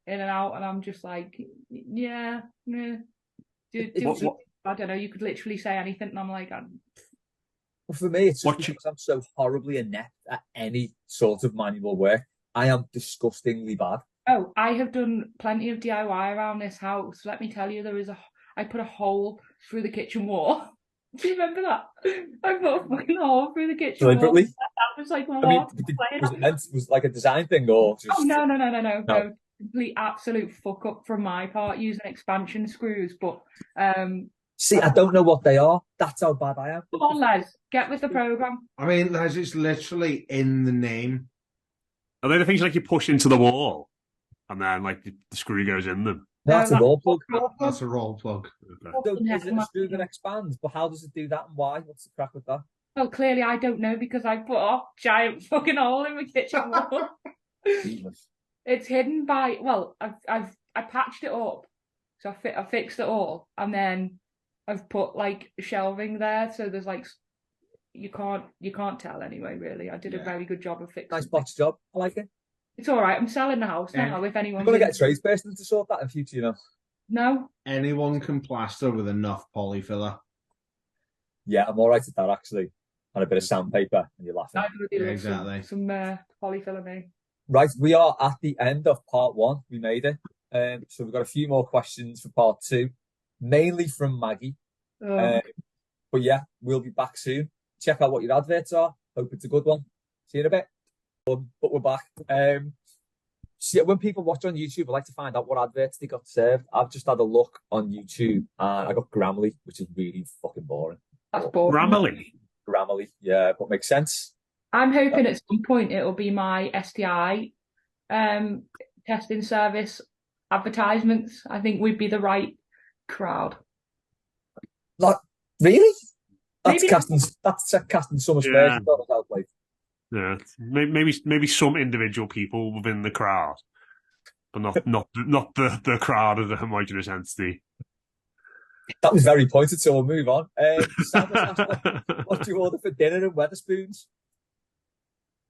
S3: in and out, and I'm just like, yeah. I don't know, you could literally say anything and I'm like,
S1: Well, for me, it's just because I'm so horribly inept at any sort of manual work. I am disgustingly bad.
S3: Oh, I have done plenty of DIY around this house. Let me tell you, I put a hole through the kitchen wall. Do you remember that? I put a fucking hole through the kitchen
S1: deliberately
S3: wall. That was like,
S1: was it like a design thing or just...
S3: Oh, no. Complete absolute fuck up from my part using expansion screws, but
S1: see, I don't know what they are. That's how bad I am.
S3: Come on, Les, get with the program.
S4: I mean, Les, it's literally in the name.
S2: Are they the things like you push into the wall and then like the screw goes in them?
S1: No, that's a roll plug.
S4: That's a roll plug.
S1: Okay. So is it a screw that expands? But how does it do that and why? What's the crack with that?
S3: Well, clearly I don't know because I put a giant fucking hole in my kitchen wall. It's hidden by, well, I patched it up, so I fixed it all, and then I've put like shelving there, so there's like you can't tell anyway. Really, I did a very good job of fixing.
S1: Nice box job. I like it.
S3: It's all right. I'm selling the house now. If anyone's
S1: going to get a tradesperson to sort that in future, you know.
S3: No.
S4: Anyone can plaster with enough polyfiller.
S1: Yeah, I'm all right at that actually. And a bit of sandpaper, and you're laughing.
S4: Exactly.
S3: Some polyfiller, me.
S1: Right, we are at the end of part 1. We made it. So we've got a few more questions for part 2, mainly from Maggie. But yeah, we'll be back soon. Check out what your adverts are. Hope it's a good one. See you in a bit. But we're back. See, when people watch on YouTube, I like to find out what adverts they got served. I've just had a look on YouTube and I got Grammarly, which is really fucking boring.
S3: That's boring.
S1: Grammarly, yeah, but makes sense.
S3: I'm hoping at some point it'll be my STI testing service advertisements. I think we'd be the right crowd.
S1: Like, really? That's casting so much aspersions on us out, like.
S2: Yeah, maybe some individual people within the crowd, but not the crowd as a homogeneous entity.
S1: That was very pointed, so we'll move on. Sam was asked, what do you order for dinner at Wetherspoons?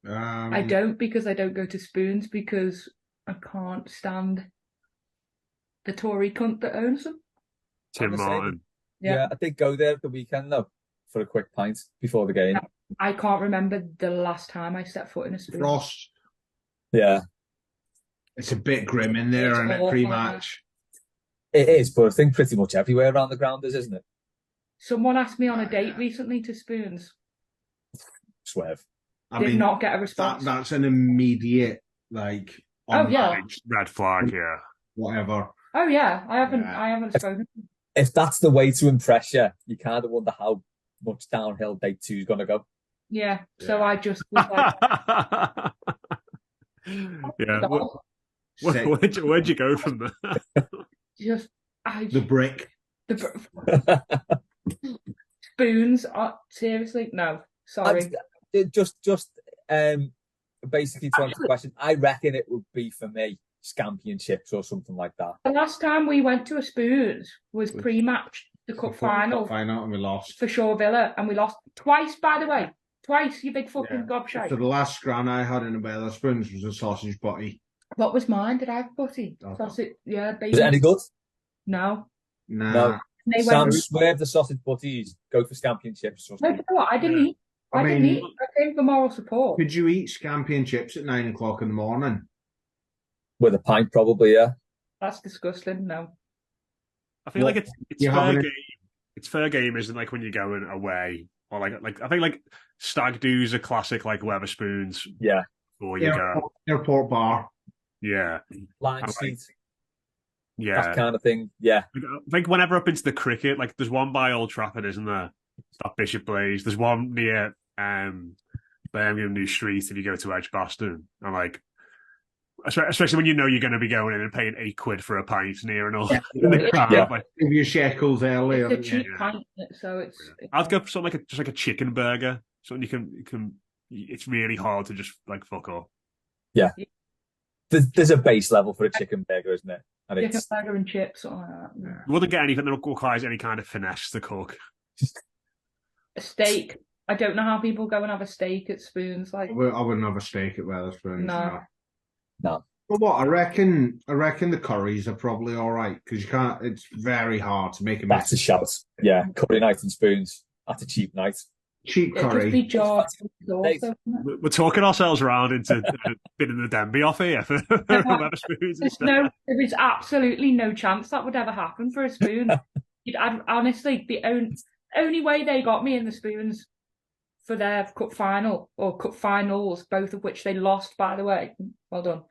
S3: I don't, because I don't go to Spoons because I can't stand the Tory cunt that owns them.
S2: Tim Martin.
S1: Yeah, I did go there at the weekend though for a quick pint before the game.
S3: I can't remember the last time I stepped foot in a Spoon.
S4: Frost.
S1: Yeah.
S4: It's a bit grim in there, and pre-match.
S1: It is, but I think pretty much everywhere around the ground is, isn't it?
S3: Someone asked me on a date recently to spoons.
S1: Swerve.
S3: Did not get a response.
S4: That's an immediate, like,
S3: oh yeah,
S2: red flag, yeah.
S4: Whatever.
S3: Oh yeah, I haven't spoken.
S1: If that's the way to impress you, you kind of wonder how much downhill date 2 is going to go.
S3: Yeah, so I just was like,
S2: yeah. Where'd you go from there?
S4: The brick.
S3: Spoons? Seriously? No, sorry.
S1: Just basically to answer the question, I reckon it would be for me championships or something like that.
S3: The last time we went to a Spoons was pre-match the cup final.
S4: And we lost
S3: for Shaw Villa, and we lost twice. By the way, twice. You big fucking gobshite.
S4: So the last scran I had in a Wetherspoons was a sausage butty.
S3: What was mine? Did I have butty? Sausage? Yeah, baby.
S1: Was it any good?
S3: No.
S1: No. Sam swerved the sausage butties. Go for championships.
S3: No, you know what? I didn't eat. I didn't eat. I came for moral support.
S4: Could you eat scampi and chips at 9 o'clock in the morning?
S1: With a pint, probably, yeah.
S3: That's disgusting. No.
S2: I feel like it's fair game. It's fair game, isn't it? Like when you're going away, or like I think like stag do's a classic, like Wetherspoons.
S1: Yeah.
S2: Before you go
S4: airport bar.
S2: Yeah.
S1: Line seat.
S2: Yeah.
S1: That kind of thing. Yeah.
S2: I think whenever I've been to the cricket, like there's one by Old Trafford, isn't there? It's that Bishop Blaze. There's one near Birmingham New Street if you go to Edgbaston. And like, especially when you know you're going to be going in and paying £8 for a pint near and all.
S4: Yeah. Like, give you shekels earlier.
S3: It's a cheap pint, so it's.
S2: I'd go for something like just like a chicken burger. Something you can. It's really hard to just like fuck up.
S1: Yeah. There's a base level for a chicken burger, isn't it? And
S3: chicken burger and chips. Or like that.
S2: Yeah. You wouldn't get anything that requires any kind of finesse to cook.
S3: A steak. I don't know how people go and have a steak at Spoons. Like
S4: I wouldn't have a steak at Wetherspoons.
S1: No.
S4: But what I reckon the curries are probably all right because you can't. It's very hard to make a.
S1: That's a shout. Yeah, curry night and Spoons. That's a cheap night.
S4: Cheap curry.
S2: We're talking ourselves around into bit in the Denby off here for Wetherspoons.
S3: There is absolutely no chance that would ever happen for a Spoon. Honestly, the only way they got me in the Spoons for their cup final or cup finals, both of which they lost, by the way, well done,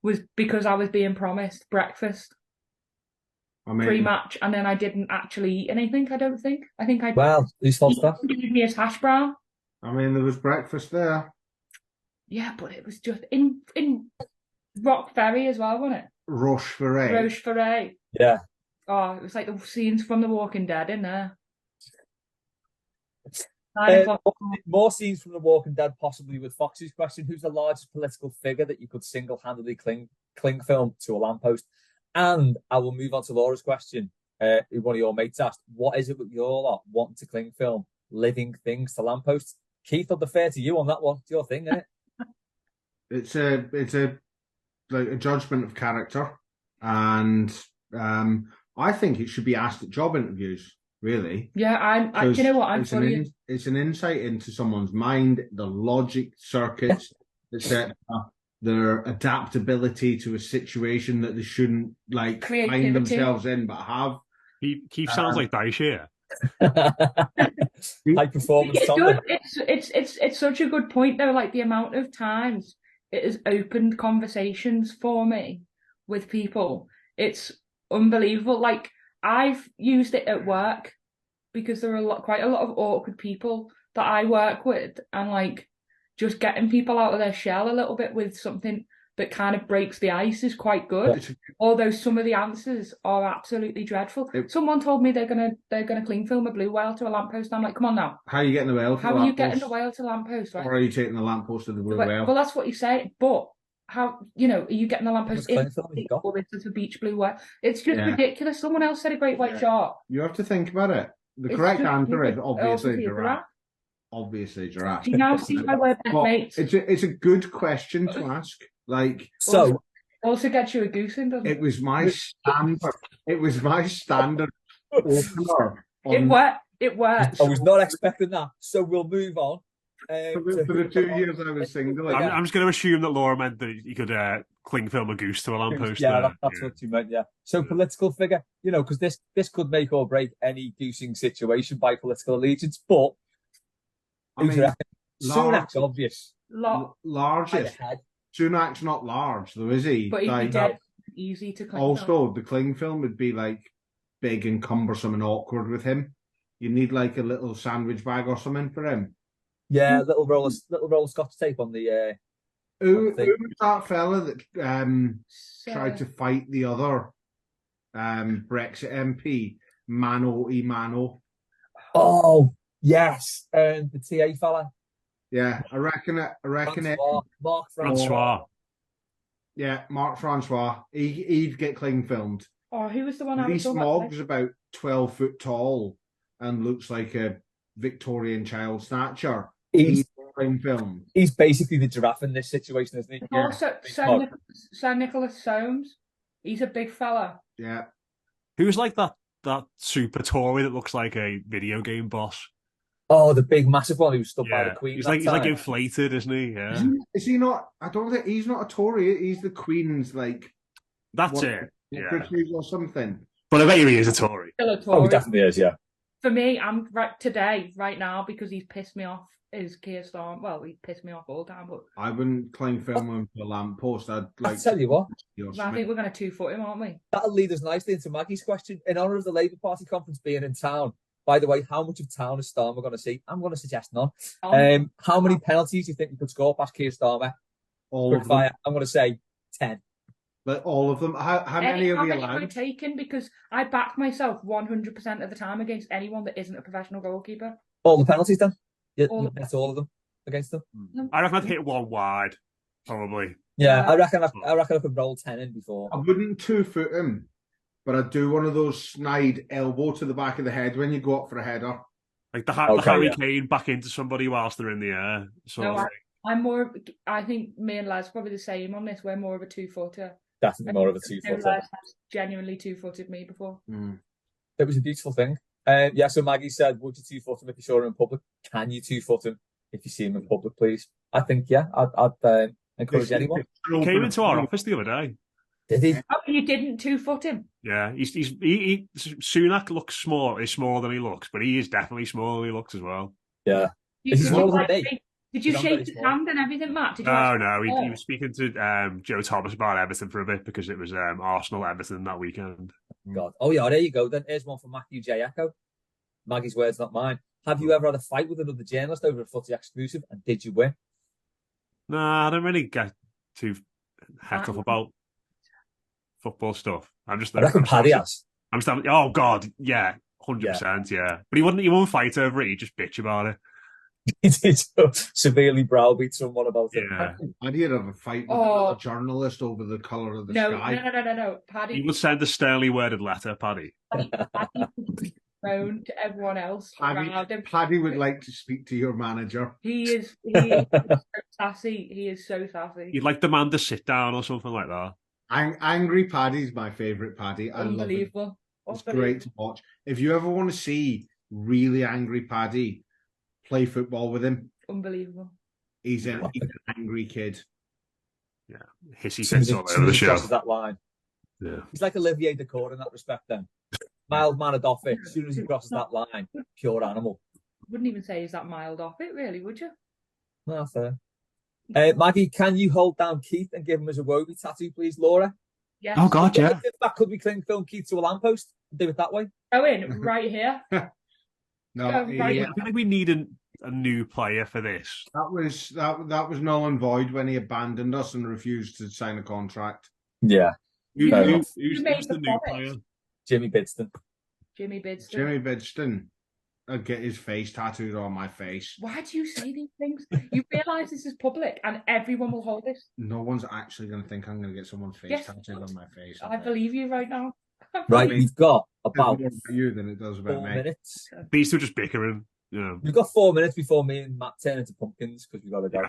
S3: was because I was being promised breakfast pre-match, and then I didn't actually eat anything. I think I.
S1: Well, whose fault's that?
S3: Gave me a hash brown.
S4: I mean, there was breakfast there.
S3: Yeah, but it was just in Rock Ferry as well, wasn't it? Rocheferret.
S1: Yeah.
S3: Oh, it was like the scenes from The Walking Dead in there.
S1: More scenes from The Walking Dead, possibly with Fox's question. Who's the largest political figure that you could single-handedly cling film to a lamppost? And I will move on to Laura's question, who one of your mates asked. What is it with your lot wanting to cling film living things to lampposts? Keith, I'll defer to you on that one. It's your thing, isn't it?
S4: It's a judgment of character, and I think it should be asked at job interviews. Really?
S3: Yeah, do you know what?
S4: It's an insight into someone's mind, the logic circuits, etc., their adaptability to a situation that they shouldn't like find themselves in, but have.
S2: Keith sounds like Dice here.
S1: High performance.
S3: It's such a good point though. Like the amount of times it has opened conversations for me with people, it's unbelievable. Like I've used it at work because there are quite a lot of awkward people that I work with, and like just getting people out of their shell a little bit with something that kind of breaks the ice is quite good. Although some of the answers are absolutely dreadful. Someone told me they're gonna cling film a blue whale to a lamppost. I'm like, come on now.
S4: How are you getting the whale?
S3: How are you getting the whale to the lamppost? Right?
S4: Or are you taking the lamppost to the blue whale?
S3: Well, that's what you say, but. How are you getting the lamppost in or into the beach blue whale? It's just ridiculous. Someone else said a great white shark.
S4: You have to think about it. The correct answer is obviously giraffe. Obviously giraffe.
S3: Do you now see why we're best mates?
S4: It's a good question to ask. Like
S3: also gets you a goose in, doesn't it?
S4: It was my standard opener.
S3: It worked.
S1: I was not expecting that. So we'll move on.
S4: For the 2 years I was single.
S2: I'm just going to assume that Laura meant that you could clingfilm a goose to a lamppost.
S1: Yeah, that's what you meant. Yeah. So political figure, because this could make or break any goosing situation by political allegiance. But
S4: I mean,
S1: Sunak's obvious.
S4: Largest. Sunak's not large though, is he?
S3: But he'd be dead easy to cling.
S4: Also, the cling film would be like big and cumbersome and awkward with him. You need like a little sandwich bag or something for him.
S1: Yeah, little roll of Scotch tape on the.
S4: Who was that fella that tried to fight the other Brexit MP, Mano Imano?
S1: Oh yes, the TA fella.
S4: Yeah, I reckon it.
S1: Mark
S2: Francois.
S4: Yeah, Mark Francois. He'd get cling filmed.
S3: Oh, who was the one?
S4: Lee Smog's about 12 foot tall and looks like a Victorian child stature. He's cling filmed.
S1: He's basically the giraffe in this situation, isn't he?
S3: Also, Sir Nicholas Soames. He's a big fella.
S4: Yeah.
S2: Who's like that super Tory that looks like a video game boss?
S1: Oh, the big massive one who stood by the Queen.
S2: He's like inflated, isn't he? Yeah.
S4: Is he not? I don't think he's not a Tory. He's the Queen's
S2: That's it.
S4: Or something.
S2: But I bet he is a Tory.
S3: Still a Tory.
S1: Oh, he definitely is. Yeah.
S3: For me, I'm right now because he's pissed me off. Is Keir Starmer? Well, he pissed me off all the time, but
S4: I wouldn't cling film him for a lamppost. I'll
S1: tell you what.
S3: I think we're going to 2-foot him, aren't we?
S1: That'll lead us nicely into Maggie's question. In honour of the Labour Party conference being in town, by the way, how much of town is Starmer going to see? I'm going to suggest none. How many penalties do you think you could score past Keir Starmer?
S4: All of them.
S1: I'm going to say 10.
S4: But all of them. How many are we allowed?
S3: How many taken? Because I back myself 100% of the time against anyone that isn't a professional goalkeeper.
S1: All the penalties then? Yeah, that's all of them against them.
S2: I reckon I'd hit one wide, probably.
S1: Yeah, I reckon I could roll 10 in before.
S4: I wouldn't 2-foot him, but I'd do one of those snide elbow to the back of the head when you go up for a header.
S2: Like the Harry Kane back into somebody whilst they're in the air.
S3: I'm more. I think me and Les are probably the same on this. We're more of a 2-footer.
S1: Definitely more of a 2-footer.
S3: Les has genuinely 2-footed me before.
S1: It was a beautiful thing. So Maggie said, would you 2-foot him if you saw him in public? Can you 2-foot him if you see him in public, please? I think, yeah, I'd encourage anyone.
S2: He came into our office the other day.
S1: Did he?
S3: Oh, you didn't 2-foot him?
S2: Yeah, Sunak looks small. He's smaller than he looks, but he is definitely smaller than he looks as well.
S1: Yeah. Is he smaller than me?
S3: Did you shake his hand and everything, Matt?
S2: No. He was speaking to Joe Thomas about Everton for a bit because it was Arsenal Everton that weekend.
S1: God. Oh, yeah, there you go. Then here's one from Matthew J. Echo. Maggie's words, not mine. Have you ever had a fight with another journalist over a footy exclusive, and did you win?
S2: Nah, I don't really get too hecked up about football stuff. I
S1: reckon Paddy has.
S2: Oh God, yeah, 100%, yeah. But he wouldn't fight over it. He'd just bitch about it.
S1: He did severely browbeat someone about it.
S2: Yeah.
S4: I did have a fight with a journalist over the colour of the sky.
S3: No. Paddy.
S2: He would send a sternly worded letter, Paddy.
S3: Paddy known to everyone else around him.
S4: Paddy would like to speak to your manager.
S3: He is so sassy. He is so sassy.
S2: You'd like the man to sit down or something like that.
S4: Angry Paddy's my favourite Paddy. I love it. It's great to watch. If you ever want to see really angry Paddy, play football with him.
S3: Unbelievable.
S4: He's an angry kid.
S2: Yeah, hissy fits all over the show.
S1: That line.
S2: Yeah,
S1: he's like Olivier Dacour in that respect. Then mild mannered off it. As soon as he crosses that line, pure animal.
S3: I wouldn't even say he's that mild off it, really, would you?
S1: No, fair. Maggie, can you hold down Keith and give him his Awobi tattoo, please, Laura?
S3: Yes.
S2: Oh God, yeah.
S1: That could be cling film Keith to a lamppost. Do it that way.
S3: Go in right here.
S4: No,
S2: I feel like we need a new player for this.
S4: That was null and void when he abandoned us and refused to sign a contract.
S1: Yeah.
S2: Who's the new player?
S1: Jimmy Bidston.
S3: Jimmy Bidston.
S4: I'd get his face tattooed on my face.
S3: Why do you say these things? You realise this is public and everyone will hold this.
S4: No one's actually going to think I'm going to get someone's face tattooed on my face.
S3: I believe you right now.
S1: Right, we've got about
S4: more about you than it does about
S1: 4
S4: me.
S1: minutes.
S2: These two are just bickering. Yeah.
S1: We've got 4 minutes before me and Matt turn into pumpkins because we've got to go.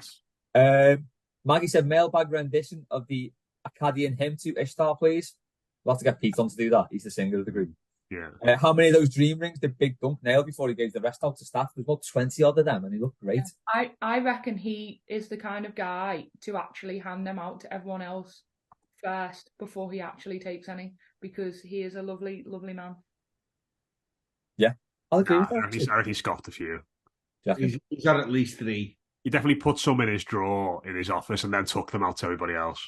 S2: Yes.
S1: Maggie said mailbag rendition of the Akkadian hymn to Ishtar, please. We'll have to get Pete on to do that. He's the singer of the group.
S2: Yeah.
S1: How many of those dream rings did Big Dunk nail before he gave the rest out to staff? There's about 20 odd of them, and he looked great.
S3: I reckon he is the kind of guy to actually hand them out to everyone else first before he actually takes any, because he is a lovely, lovely man.
S1: I'll agree
S2: Nah,
S1: with that.
S2: I reckon he's got a few.
S4: He's had at least 3.
S2: He definitely put some in his drawer in his office and then took them out to everybody else.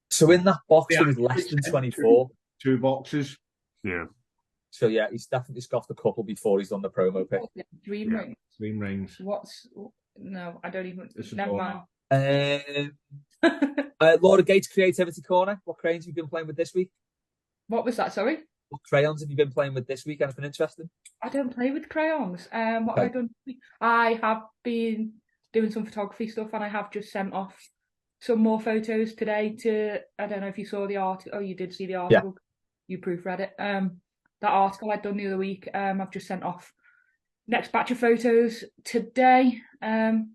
S1: So in that box,
S4: Yeah,
S1: there was less than 24.
S4: 2 boxes.
S2: Yeah.
S1: So yeah, he's definitely scoffed a couple before he's done the promo pick.
S3: Dream ring.
S4: Dream rings.
S3: No, I don't even.
S4: It's a
S3: Never
S4: door.
S3: mind.
S1: Laura Gates, Creativity Corner. What crayons have you been playing with this week?
S3: What was that? Sorry.
S1: What crayons have you been playing with this week? Anything interesting?
S3: I don't play with crayons. What have I done? I have been doing some photography stuff, and I have just sent off some more photos today to. I don't know if you saw the article. Oh, you did see the article. Yeah. You proofread it. That article I'd done the other week. I've just sent off next batch of photos today. To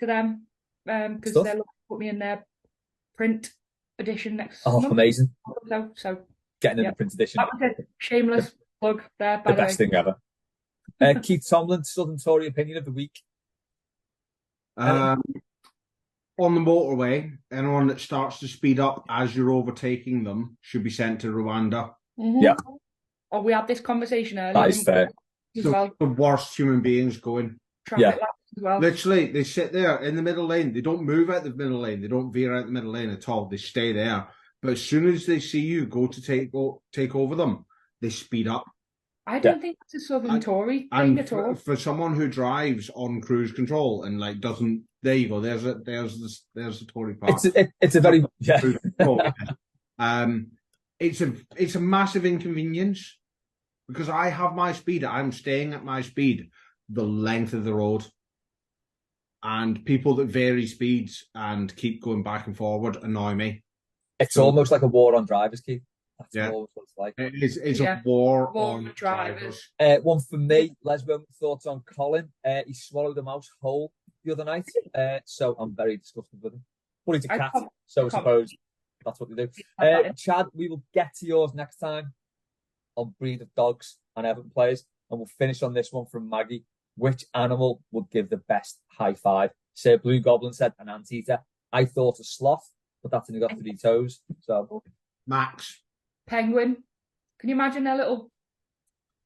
S3: them, because they're looking to put me in their print edition next month.
S1: Amazing.
S3: So
S1: getting in the print edition.
S3: That was a shameless plug there, by
S1: the best thing ever. Keith Tomlin, Southern Tory opinion of the week.
S4: On the motorway, anyone that starts to speed up as you're overtaking them should be sent to Rwanda.
S3: Mm-hmm.
S1: Yeah.
S3: Oh, we had this conversation earlier.
S1: That is fair.
S4: So the worst human beings going.
S3: Traffic lights as well.
S4: Literally, they sit there in the middle lane. They don't move out the middle lane. They don't veer out the middle lane at all. They stay there. But as soon as they see you go to take over them, they speed up.
S3: I don't think it's a Southern Tory thing at all.
S4: For someone who drives on cruise control and like doesn't, there you go. There's the Tory part.
S1: It's a very
S4: It's a massive inconvenience because I have my speed. I'm staying at my speed the length of the road, and people that vary speeds and keep going back and forward annoy me.
S1: It's almost like a war on drivers, Keith. That's always what it's like.
S4: It's a war on drivers.
S1: One for me, Les Roman thoughts on Colin. He swallowed a mouse whole the other night, so I'm very disgusted with him. But he's a cat, so I suppose that's what they do. Chad, we will get to yours next time on breed of dogs and Everton players, and we'll finish on this one from Maggie. Which animal would give the best high five? Sir Blue Goblin said an anteater. I thought a sloth, but that's only got 3 toes. So
S4: Max.
S3: Penguin. Can you imagine their little?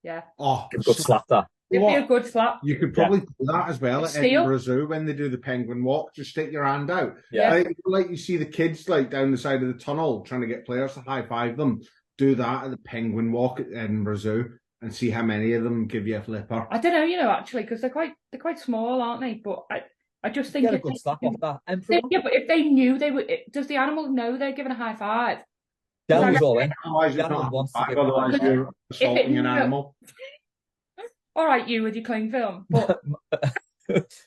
S3: Yeah.
S4: Oh,
S1: good slap that.
S3: It'd be a good slap.
S4: You could probably do that as well at Edinburgh Zoo when they do the penguin walk. Just stick your hand out.
S1: Yeah.
S4: Like you see the kids like down the side of the tunnel trying to get players to high five them. Do that at the penguin walk at Edinburgh Zoo and see how many of them give you a flipper.
S3: I don't know, actually, because they're quite small, aren't they? But I just think
S1: get a good slap off that. Emperor.
S3: Yeah, but if they knew they would, does the animal know they're giving a high five?
S1: That was all in.
S4: Otherwise, it's not otherwise you're assaulting an animal.
S3: All right, you with your clingfilm. But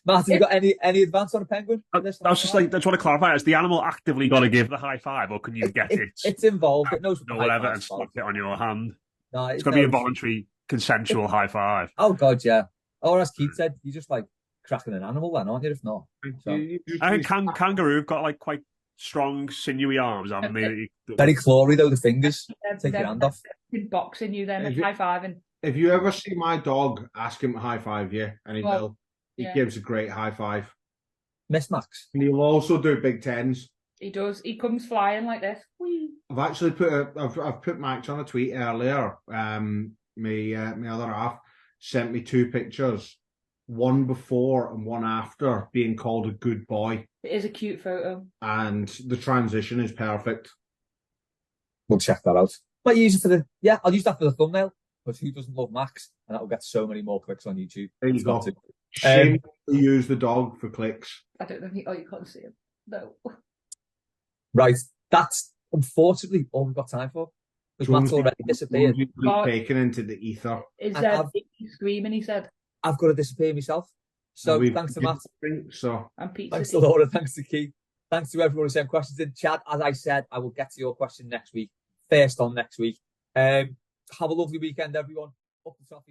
S1: Matt, have you got any advance on a penguin?
S2: I was just like, I just want to clarify: is the animal actively got to give the high five, or can you get it?
S1: It's involved. It knows
S2: or whatever, and slap it on your hand.
S1: No,
S2: it's got to be a voluntary, consensual high five.
S1: Oh God, yeah. Or as Keith said, you're just like cracking an animal, then, aren't you? If not,
S2: so. I think kangaroo got like quite strong, sinewy arms, haven't they?
S1: Very clawy though. The fingers take your hand off.
S3: Boxing you then, high fiving.
S4: If you ever see my dog, ask him to high five you, and he will. He gives a great high five.
S1: Miss Max.
S4: And he'll also do big tens.
S3: He does. He comes flying like this. Whee.
S4: I've actually I've put Max on a tweet earlier. My other half sent me 2 pictures, one before and one after being called a good boy.
S3: It is a cute photo,
S4: and the transition is perfect.
S1: We'll check that out. Might use it for I'll use that for the thumbnail. Because who doesn't love Max? And that will get so many more clicks on YouTube.
S4: There you go. Shame to use the dog for clicks.
S3: I don't know. You can't see him. No.
S1: Right. That's unfortunately all we've got time for. Because Matt's already disappeared.
S4: Taken into the ether.
S3: Is screaming, he said.
S1: I've got to disappear myself. So thanks to Matt. Thanks to Laura. Thanks to Keith. Thanks to everyone who sent questions in chat. As I said, I will get to your question next week. First on next week. Have a lovely weekend, everyone. Up the top.